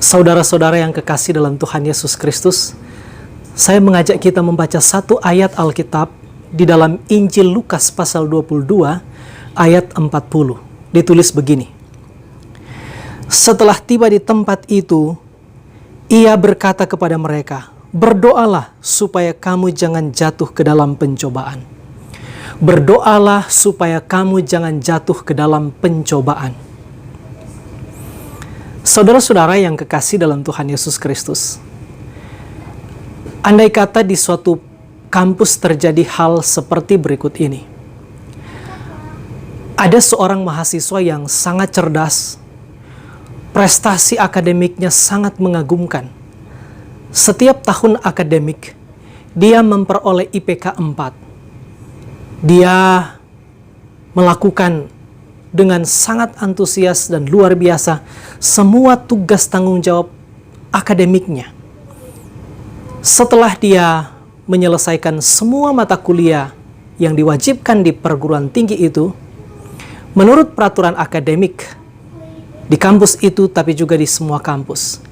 Saudara-saudara yang kekasih dalam Tuhan Yesus Kristus, saya mengajak kita membaca satu ayat Alkitab di dalam Injil Lukas pasal 22 ayat 40. Ditulis begini. Setelah tiba di tempat itu, ia berkata kepada mereka, "Berdoalah supaya kamu jangan jatuh ke dalam pencobaan." Berdoalah supaya kamu jangan jatuh ke dalam pencobaan. Saudara-saudara yang kekasih dalam Tuhan Yesus Kristus, andai kata di suatu kampus terjadi hal seperti berikut ini. Ada seorang mahasiswa yang sangat cerdas, prestasi akademiknya sangat mengagumkan. Setiap tahun akademik, dia memperoleh IPK 4. Dia melakukan dengan sangat antusias dan luar biasa semua tugas tanggung jawab akademiknya. Setelah dia menyelesaikan semua mata kuliah yang diwajibkan di perguruan tinggi itu, menurut peraturan akademik di kampus itu tapi juga di semua kampus,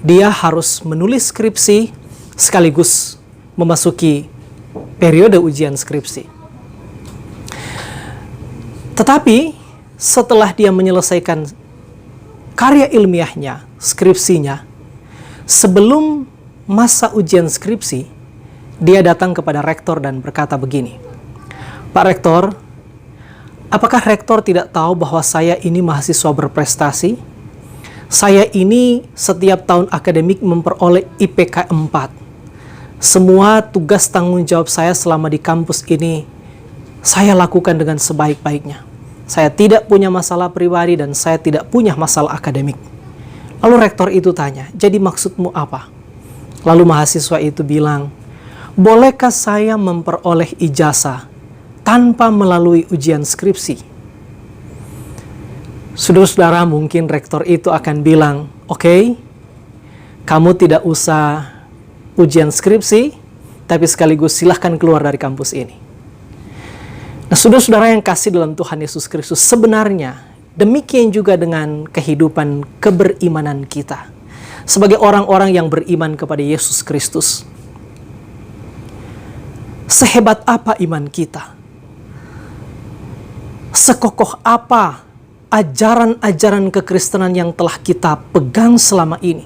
dia harus menulis skripsi sekaligus memasuki periode ujian skripsi. Tetapi setelah dia menyelesaikan karya ilmiahnya, skripsinya, sebelum masa ujian skripsi, dia datang kepada rektor dan berkata begini, "Pak Rektor, apakah rektor tidak tahu bahwa saya ini mahasiswa berprestasi? Saya ini setiap tahun akademik memperoleh IPK 4. Semua tugas tanggung jawab saya selama di kampus ini, saya lakukan dengan sebaik-baiknya. Saya tidak punya masalah pribadi dan saya tidak punya masalah akademik." Lalu rektor itu tanya, "Jadi maksudmu apa?" Lalu mahasiswa itu bilang, "Bolehkah saya memperoleh ijazah tanpa melalui ujian skripsi?" Saudara-saudara, mungkin rektor itu akan bilang, "Oke, kamu tidak usah ujian skripsi, tapi sekaligus silahkan keluar dari kampus ini." Nah, saudara-saudara yang kasih dalam Tuhan Yesus Kristus, sebenarnya demikian juga dengan kehidupan keberimanan kita. Sebagai orang-orang yang beriman kepada Yesus Kristus, sehebat apa iman kita? Sekokoh apa ajaran-ajaran kekristenan yang telah kita pegang selama ini?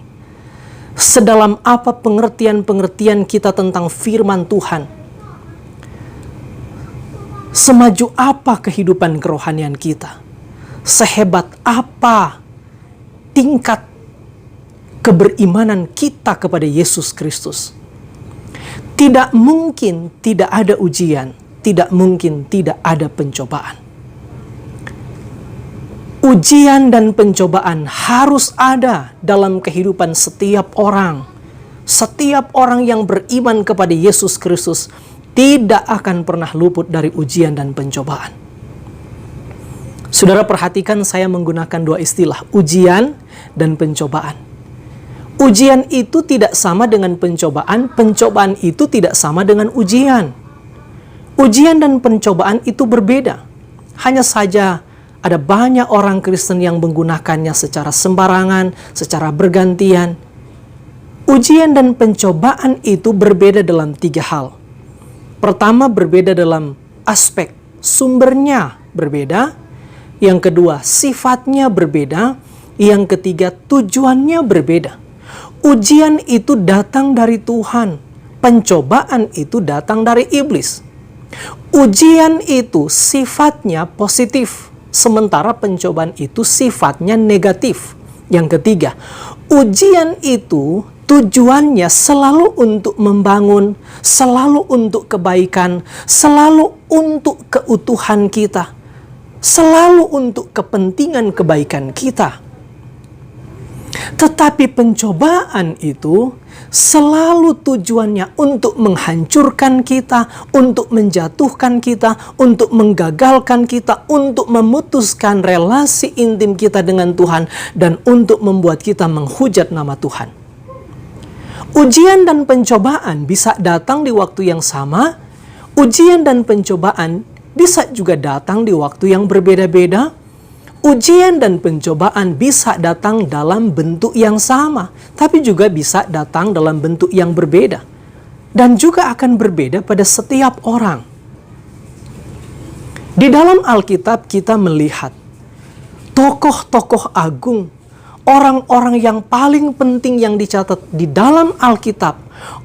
Sedalam apa pengertian-pengertian kita tentang firman Tuhan? Semaju apa kehidupan kerohanian kita? Sehebat apa tingkat keberimanan kita kepada Yesus Kristus? Tidak mungkin tidak ada ujian, tidak mungkin tidak ada pencobaan. Ujian dan pencobaan harus ada dalam kehidupan setiap orang. Setiap orang yang beriman kepada Yesus Kristus tidak akan pernah luput dari ujian dan pencobaan. Saudara perhatikan, saya menggunakan dua istilah, ujian dan pencobaan. Ujian itu tidak sama dengan pencobaan, pencobaan itu tidak sama dengan ujian. Ujian dan pencobaan itu berbeda. Hanya saja ada banyak orang Kristen yang menggunakannya secara sembarangan, secara bergantian. Ujian dan pencobaan itu berbeda dalam 3 hal. Pertama, berbeda dalam aspek sumbernya berbeda. Yang kedua, sifatnya berbeda. Yang ketiga, tujuannya berbeda. Ujian itu datang dari Tuhan. Pencobaan itu datang dari iblis. Ujian itu sifatnya positif, sementara pencobaan itu sifatnya negatif. Yang ketiga, ujian itu tujuannya selalu untuk membangun, selalu untuk kebaikan, selalu untuk keutuhan kita, selalu untuk kepentingan kebaikan kita. Tetapi pencobaan itu selalu tujuannya untuk menghancurkan kita, untuk menjatuhkan kita, untuk menggagalkan kita, untuk memutuskan relasi intim kita dengan Tuhan, dan untuk membuat kita menghujat nama Tuhan. Ujian dan pencobaan bisa datang di waktu yang sama. Ujian dan pencobaan bisa juga datang di waktu yang berbeda-beda. Ujian dan pencobaan bisa datang dalam bentuk yang sama, tapi juga bisa datang dalam bentuk yang berbeda. Dan juga akan berbeda pada setiap orang. Di dalam Alkitab kita melihat tokoh-tokoh agung, orang-orang yang paling penting yang dicatat di dalam Alkitab,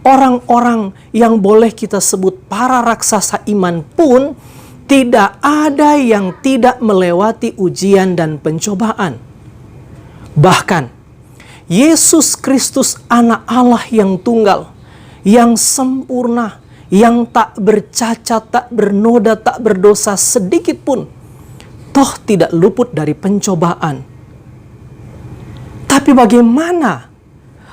orang-orang yang boleh kita sebut para raksasa iman pun, tidak ada yang tidak melewati ujian dan pencobaan. Bahkan, Yesus Kristus anak Allah yang tunggal, yang sempurna, yang tak bercacat, tak bernoda, tak berdosa sedikit pun, toh tidak luput dari pencobaan. Tapi bagaimana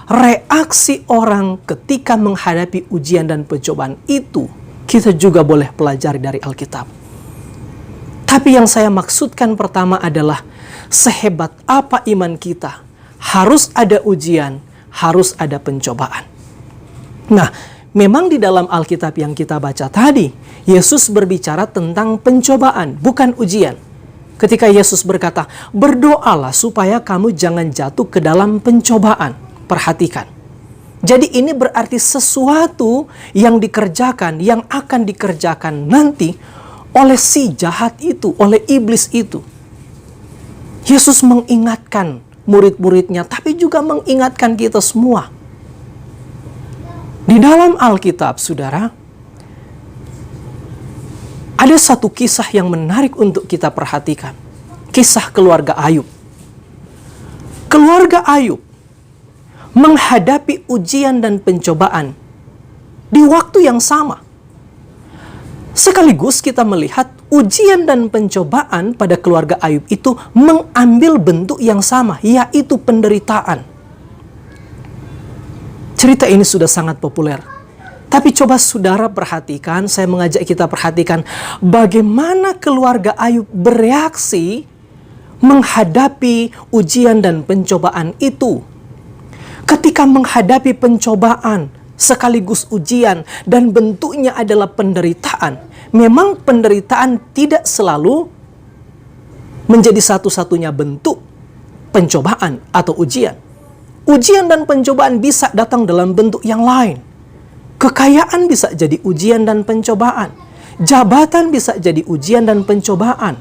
reaksi orang ketika menghadapi ujian dan pencobaan itu? Kita juga boleh pelajari dari Alkitab. Tapi yang saya maksudkan pertama adalah sehebat apa iman kita, harus ada ujian, harus ada pencobaan. Nah, memang di dalam Alkitab yang kita baca tadi, Yesus berbicara tentang pencobaan, bukan ujian. Ketika Yesus berkata, berdoalah supaya kamu jangan jatuh ke dalam pencobaan. Perhatikan. Jadi ini berarti sesuatu yang dikerjakan, yang akan dikerjakan nanti oleh si jahat itu, oleh iblis itu. Yesus mengingatkan murid-muridnya, tapi juga mengingatkan kita semua. Di dalam Alkitab, saudara, ada satu kisah yang menarik untuk kita perhatikan. Kisah keluarga Ayub. Keluarga Ayub menghadapi ujian dan pencobaan di waktu yang sama. Sekaligus kita melihat ujian dan pencobaan pada keluarga Ayub itu mengambil bentuk yang sama, yaitu penderitaan. Cerita ini sudah sangat populer. Tapi coba saudara perhatikan, saya mengajak kita perhatikan bagaimana keluarga Ayub bereaksi menghadapi ujian dan pencobaan itu. Ketika menghadapi pencobaan, sekaligus ujian, dan bentuknya adalah penderitaan. Memang penderitaan tidak selalu menjadi satu-satunya bentuk pencobaan atau ujian. Ujian dan pencobaan bisa datang dalam bentuk yang lain. Kekayaan bisa jadi ujian dan pencobaan. Jabatan bisa jadi ujian dan pencobaan.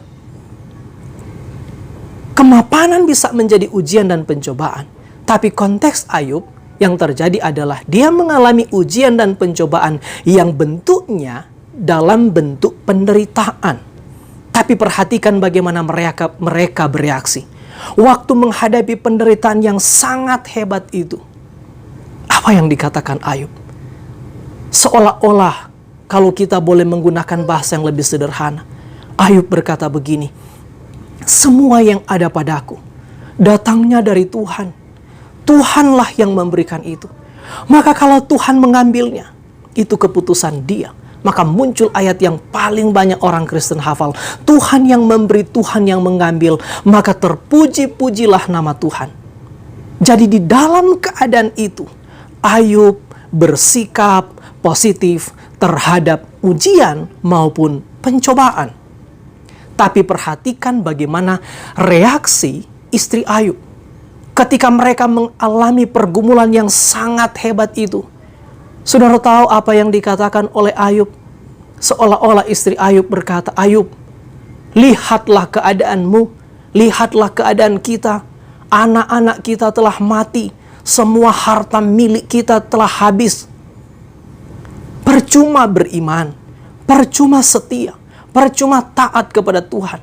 Kemapanan bisa menjadi ujian dan pencobaan. Tapi konteks Ayub yang terjadi adalah dia mengalami ujian dan pencobaan yang bentuknya dalam bentuk penderitaan. Tapi perhatikan bagaimana mereka bereaksi. Waktu menghadapi penderitaan yang sangat hebat itu, apa yang dikatakan Ayub? Seolah-olah kalau kita boleh menggunakan bahasa yang lebih sederhana, Ayub berkata begini, semua yang ada padaku datangnya dari Tuhan. Tuhanlah yang memberikan itu. Maka kalau Tuhan mengambilnya, itu keputusan Dia. Maka muncul ayat yang paling banyak orang Kristen hafal. Tuhan yang memberi, Tuhan yang mengambil. Maka terpuji-pujilah nama Tuhan. Jadi di dalam keadaan itu, Ayub bersikap positif terhadap ujian maupun pencobaan. Tapi perhatikan bagaimana reaksi istri Ayub ketika mereka mengalami pergumulan yang sangat hebat itu. Saudara tahu apa yang dikatakan oleh Ayub? Seolah-olah istri Ayub berkata, Ayub, lihatlah keadaanmu, lihatlah keadaan kita. Anak-anak kita telah mati, semua harta milik kita telah habis. Percuma beriman, percuma setia, percuma taat kepada Tuhan.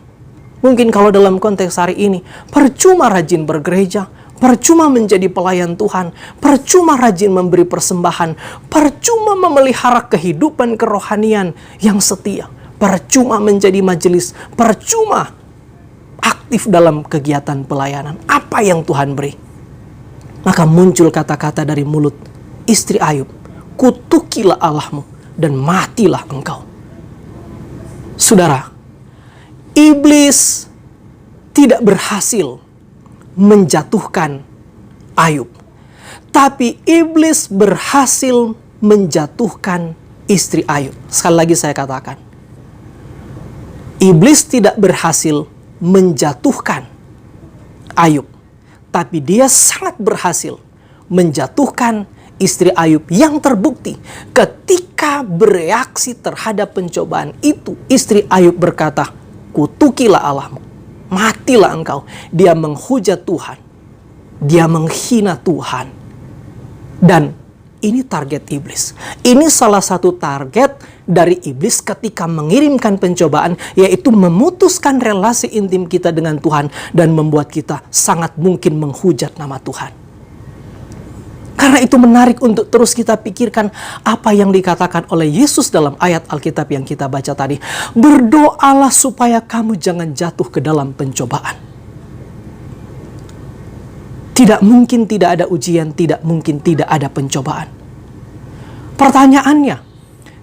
Mungkin kalau dalam konteks hari ini, percuma rajin bergereja, percuma menjadi pelayan Tuhan, percuma rajin memberi persembahan, percuma memelihara kehidupan kerohanian yang setia, percuma menjadi majelis, percuma aktif dalam kegiatan pelayanan. Apa yang Tuhan beri? Maka muncul kata-kata dari mulut istri Ayub, kutukilah Allahmu dan matilah engkau. Saudara, iblis tidak berhasil menjatuhkan Ayub, tapi iblis berhasil menjatuhkan istri Ayub. Sekali lagi saya katakan, iblis tidak berhasil menjatuhkan, Ayub. Tapi dia sangat berhasil menjatuhkan istri Ayub yang terbukti ketika bereaksi terhadap pencobaan itu. Istri Ayub berkata, kutukilah Allahmu, matilah engkau. Dia menghujat Tuhan, dia menghina Tuhan. Dan ini target iblis. Ini salah satu target dari iblis ketika mengirimkan pencobaan, yaitu memutuskan relasi intim kita dengan Tuhan dan membuat kita sangat mungkin menghujat nama Tuhan. Karena itu menarik untuk terus kita pikirkan apa yang dikatakan oleh Yesus dalam ayat Alkitab yang kita baca tadi. Berdoalah supaya kamu jangan jatuh ke dalam pencobaan. Tidak mungkin tidak ada ujian, tidak mungkin tidak ada pencobaan. Pertanyaannya,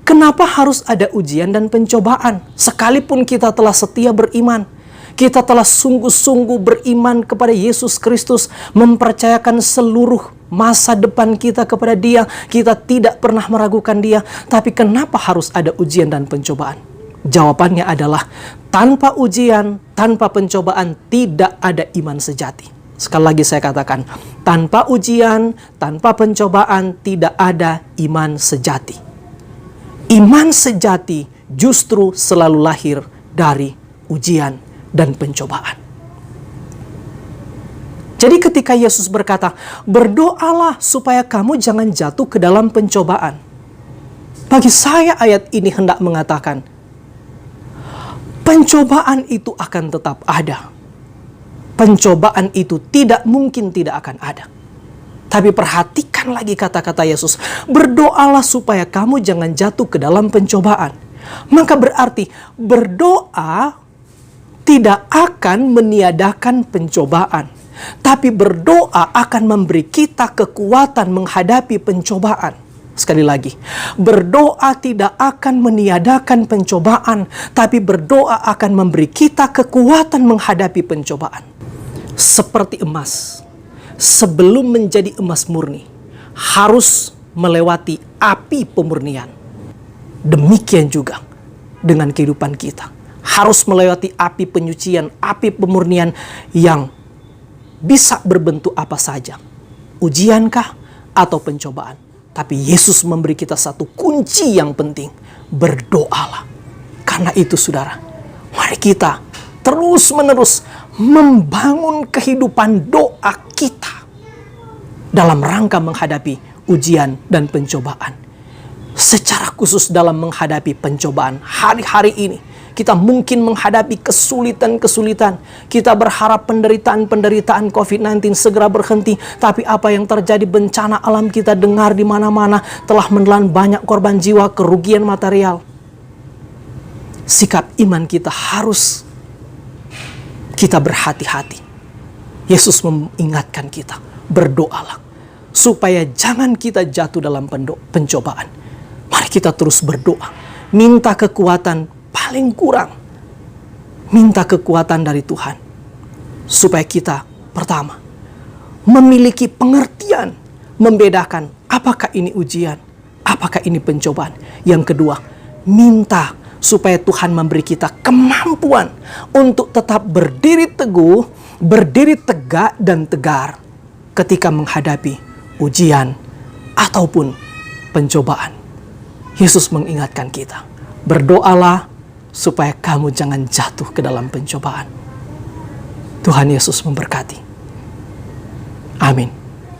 kenapa harus ada ujian dan pencobaan? Sekalipun kita telah setia beriman, kita telah sungguh-sungguh beriman kepada Yesus Kristus, mempercayakan seluruh masa depan kita kepada Dia, kita tidak pernah meragukan Dia, tapi kenapa harus ada ujian dan pencobaan? Jawabannya adalah, tanpa ujian, tanpa pencobaan, tidak ada iman sejati. Sekali lagi saya katakan, tanpa ujian, tanpa pencobaan, tidak ada iman sejati. Iman sejati justru selalu lahir dari ujian dan pencobaan. Jadi ketika Yesus berkata, berdoalah supaya kamu jangan jatuh ke dalam pencobaan. Bagi saya ayat ini hendak mengatakan, pencobaan itu akan tetap ada. Pencobaan itu tidak mungkin tidak akan ada. Tapi perhatikan lagi kata-kata Yesus, berdoalah supaya kamu jangan jatuh ke dalam pencobaan. Maka berarti berdoa tidak akan meniadakan pencobaan, tapi berdoa akan memberi kita kekuatan menghadapi pencobaan. Sekali lagi, berdoa tidak akan meniadakan pencobaan, tapi berdoa akan memberi kita kekuatan menghadapi pencobaan. Seperti emas, sebelum menjadi emas murni, harus melewati api pemurnian. Demikian juga dengan kehidupan kita. Harus melewati api penyucian, api pemurnian yang bisa berbentuk apa saja. Ujiankah atau pencobaan. Tapi Yesus memberi kita satu kunci yang penting. Berdoalah. Karena itu saudara, mari kita terus-menerus membangun kehidupan doa kita dalam rangka menghadapi ujian dan pencobaan. Secara khusus dalam menghadapi pencobaan hari-hari ini, kita mungkin menghadapi kesulitan-kesulitan. Kita berharap penderitaan-penderitaan COVID-19 segera berhenti. Tapi apa yang terjadi, bencana alam kita dengar di mana-mana telah menelan banyak korban jiwa, kerugian material. Sikap iman kita harus kita berhati-hati. Yesus mengingatkan kita, berdoalah supaya jangan kita jatuh dalam pencobaan. Mari kita terus berdoa, minta kekuatan paling kurang, minta kekuatan dari Tuhan supaya kita pertama memiliki pengertian, membedakan apakah ini ujian, apakah ini pencobaan. Yang kedua, minta supaya Tuhan memberi kita kemampuan untuk tetap berdiri teguh, berdiri tegak dan tegar ketika menghadapi ujian ataupun pencobaan. Yesus mengingatkan kita, berdoalah supaya kamu jangan jatuh ke dalam pencobaan. Tuhan Yesus memberkati. Amin.